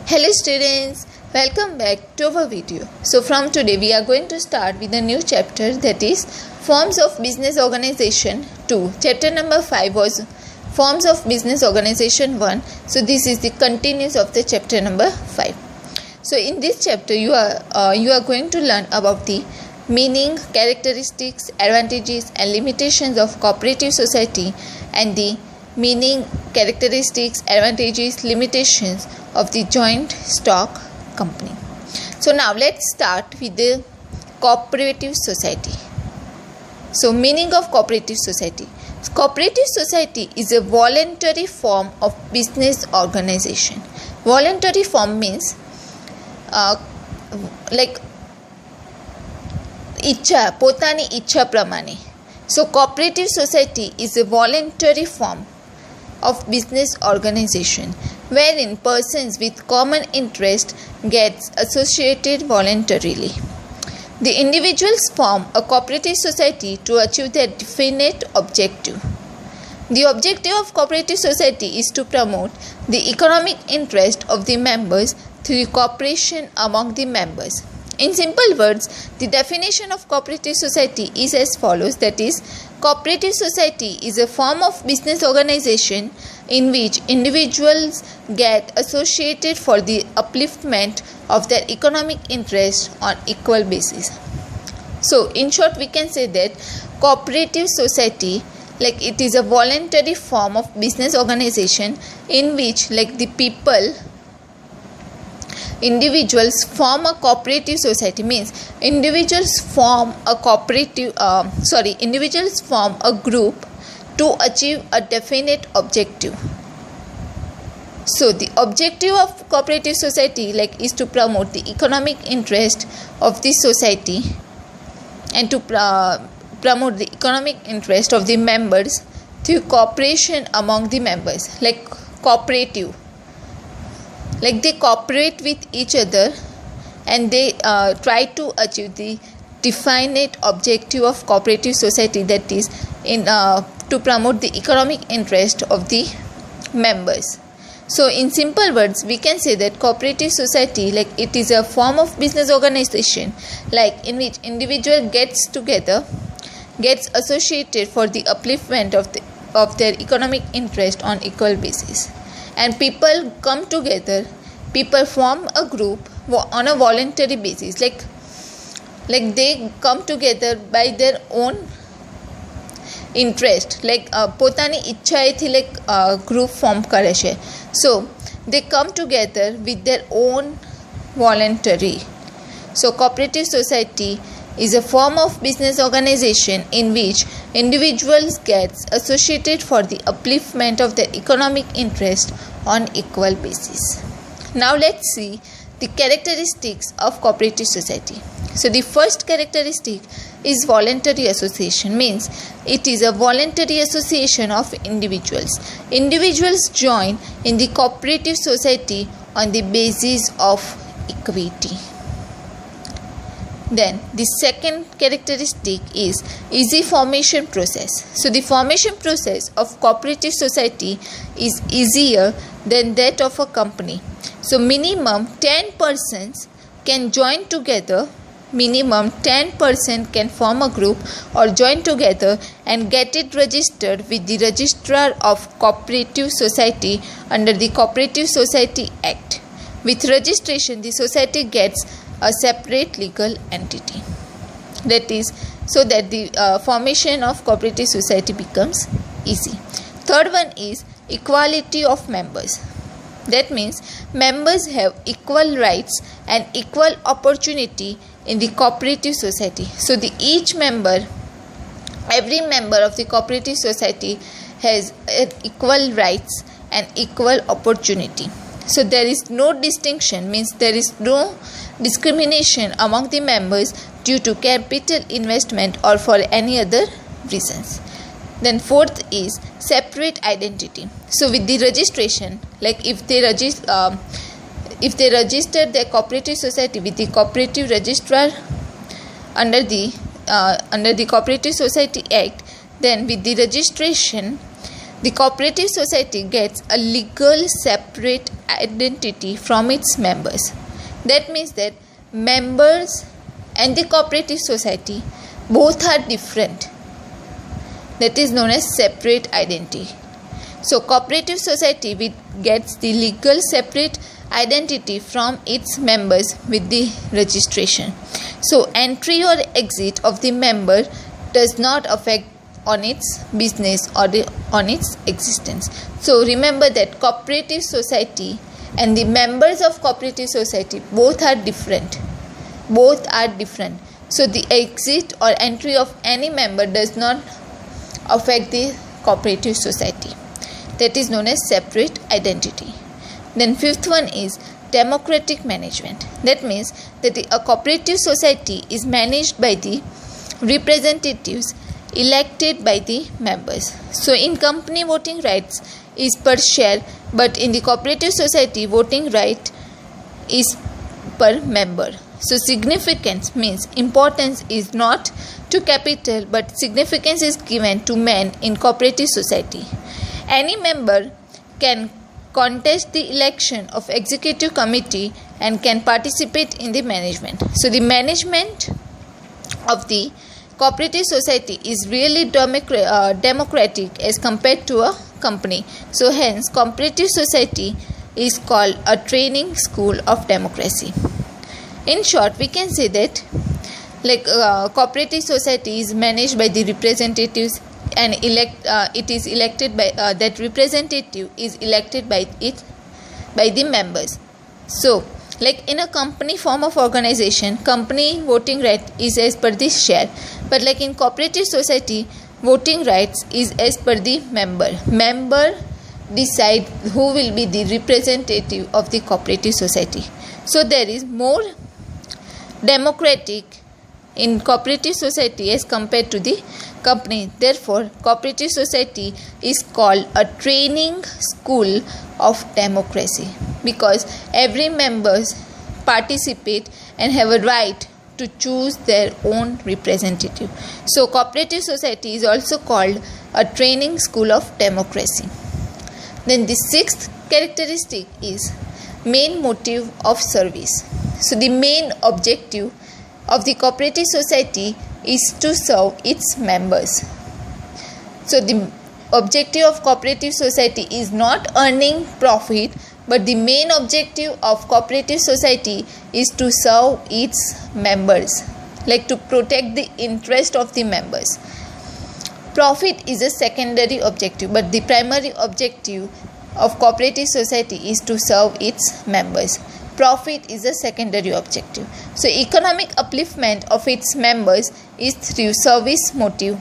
Hello students, welcome back to our video. So from today we are going to start with a new chapter, that is Forms of Business Organization 2. Chapter number 5 was Forms of Business Organization 1. So this is the continuous of the chapter number 5. So in this chapter you are going to learn about the meaning, characteristics, advantages and limitations of cooperative society and the meaning, characteristics, advantages, limitations of the joint stock company. So now let's start with the cooperative society. So meaning of cooperative society. Cooperative society is a voluntary form of business organization. Voluntary form means પોતાની ઈચ્છા પ્રમાણે. So cooperative society is a voluntary form of business organization wherein persons with common interest gets associated voluntarily. The individuals form a cooperative society to achieve their definite objective. The objective of cooperative society is to promote the economic interest of the members through cooperation among the members. In simple words, the definition of cooperative society is as follows, that is, cooperative society is a form of business organization in which individuals get associated for the upliftment of their economic interest on equal basis. So, in short, we can say that cooperative society, it is a voluntary form of business organization in which individuals form a cooperative society, means individuals form a group to achieve a definite objective. So the objective of cooperative society is to promote the economic interest of the society and to promote the economic interest of the members through cooperation among the members. Cooperative, they cooperate with each other and they try to achieve the definite objective of cooperative society, that is to promote the economic interest of the members. So in simple words, we can say that cooperative society it is a form of business organization in which individual gets associated for the upliftment of their economic interest on equal basis. And people come together, people form a group on a voluntary basis, they come together by their own interest, પોતાની ઈચ્છાએથી group form કરે છે. So they come together with their own voluntary. So cooperative society is a form of business organization in which individuals gets associated for the upliftment of their economic interest on equal basis. Now let's see the characteristics of cooperative society. So the first characteristic is voluntary association, means it is a voluntary association of individuals. Individuals join in the cooperative society on the basis of equity. Then the second characteristic is easy formation process. So the formation process of cooperative society is easier than that of a company. So minimum 10 persons can join together, minimum 10% can form a group or join together and get it registered with the registrar of cooperative society under the Cooperative Society Act. With registration, the society gets a separate legal entity. That is, so that the formation of cooperative society becomes easy. Third one is equality of members. That means members have equal rights and equal opportunity in the cooperative society. So every member of the cooperative society has equal rights and equal opportunity. So there is no distinction, means there is no discrimination among the members due to capital investment or for any other reasons. Then fourth is separate identity. So with the registration, if they register their cooperative society with the cooperative registrar under the Cooperative Society Act, then with the registration the cooperative society gets a legal separate identity from its members. That means that members and the cooperative society both are different. That is known as separate identity. So cooperative society gets the legal separate identity from its members with the registration. So entry or exit of the member does not affect on its business or on its existence. So remember that cooperative society and the members of cooperative society both are different. So the exit or entry of any member does not affect the cooperative society. That is known as separate identity. Then fifth one is democratic management. That means that a cooperative society is managed by the representatives elected by the members. So in company, voting rights is per share, but in the cooperative society voting right is per member. So significance means importance is not to capital, but significance is given to men in cooperative society. Any member can contest the election of executive committee and can participate in the management. So the management of the cooperative society is really democratic as compared to a company. So hence cooperative society is called a training school of democracy. In short, we can say that cooperative society is managed by the representatives and it is elected by that representative is elected by the members. So like in a company form of organization, company voting right is as per the share, but like in cooperative society, voting rights is as per the member decide who will be the representative of the cooperative society. So there is more democratic in cooperative society as compared to the company. Therefore, cooperative society is called a training school of democracy, because every members participate and have a right to choose their own representative. So cooperative society is also called a training school of democracy. Then the sixth characteristic is main motive of service. So the main objective of the cooperative society is to serve its members. So the objective of cooperative society is not earning profit, but the main objective of cooperative society is to serve its members, like to protect the interest of the members. Profit is a secondary objective, but the primary objective of cooperative society is to serve its members. Profit is a secondary objective. So economic upliftment of its members is through service motive.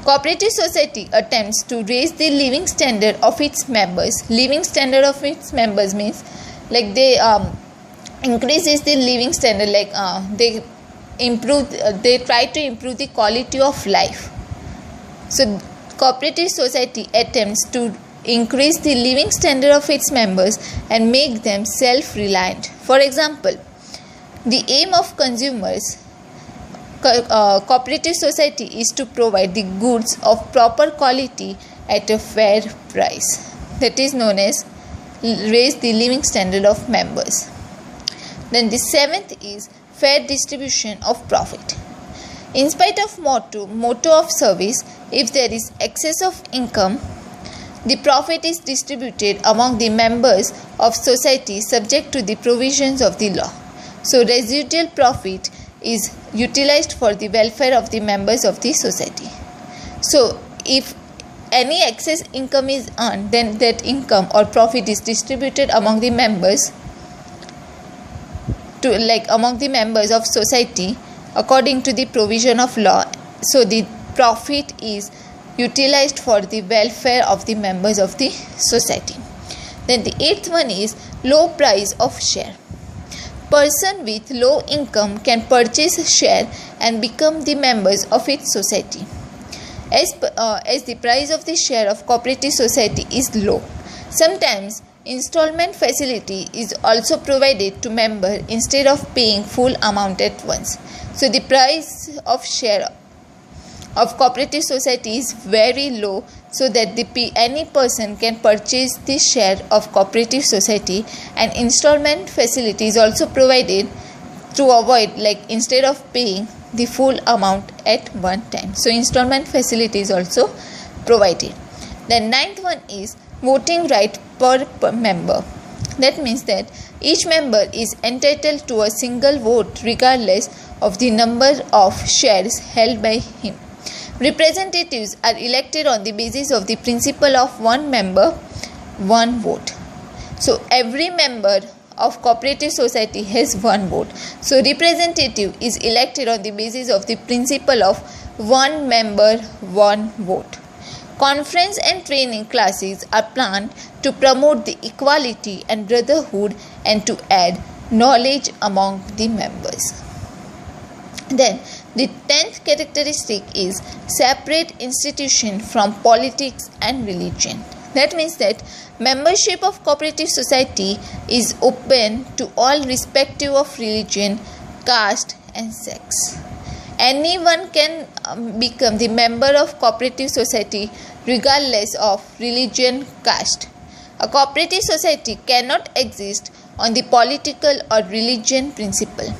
Cooperative society attempts to raise the living standard of its members. Living standard of its members means like they increases the living standard, like they try to improve the quality of life. So cooperative society attempts to increase the living standard of its members and make them self-reliant. For example, the aim of consumers cooperative society is to provide the goods of proper quality at a fair price. That is known as raise the living standard of members. Then the seventh is fair distribution of profit. In spite of motto of service, if there is excess of income, the profit is distributed among the members of society subject to the provisions of the law. So residual profit is utilized for the welfare of the members of the society. So if any excess income is earned, then that income or profit is distributed among the members among the members of society according to the provision of law. So the profit is utilized for the welfare of the members of the society. Then the eighth one is low price of share. Person with low income can purchase share and become the members of its society. As the price of the share of cooperative society is low, sometimes installment facility is also provided to member instead of paying full amount at once. So the price of share of cooperative society is very low, so that any person can purchase the share of cooperative society, and installment facility is also provided to avoid, like, instead of paying the full amount at one time. So installment facility is also provided. The ninth one is voting right per member. That means that each member is entitled to a single vote regardless of the number of shares held by him. Representatives are elected on the basis of the principle of one member, one vote. So every member of cooperative society has one vote. So representative is elected on the basis of the principle of one member, one vote. Conference and training classes are planned to promote the equality and brotherhood and to add knowledge among the members. Then the 10th characteristic is separate institution from politics and religion. That means that membership of cooperative society is open to all irrespective of religion, caste and sex. Anyone can become the member of cooperative society regardless of religion, caste. A cooperative society cannot exist on the political or religion principle.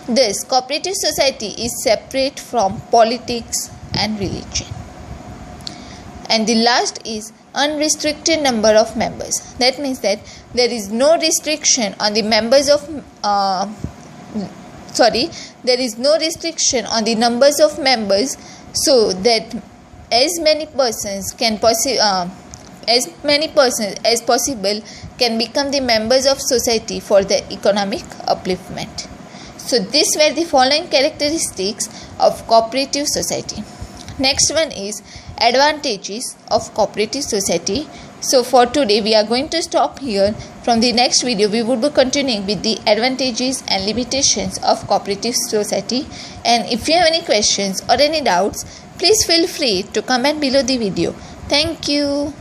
Thus, cooperative society is separate from politics and religion. And the last is unrestricted number of members. That means that there is no restriction on the members of there is no restriction on the numbers of members, so that as many persons as possible can become the members of society for the economic upliftment. So these were the following characteristics of cooperative society. Next one is advantages of cooperative society. So for today we are going to stop here. From the next video we would be continuing with the advantages and limitations of cooperative society. And if you have any questions or any doubts, please feel free to comment below the video. Thank you.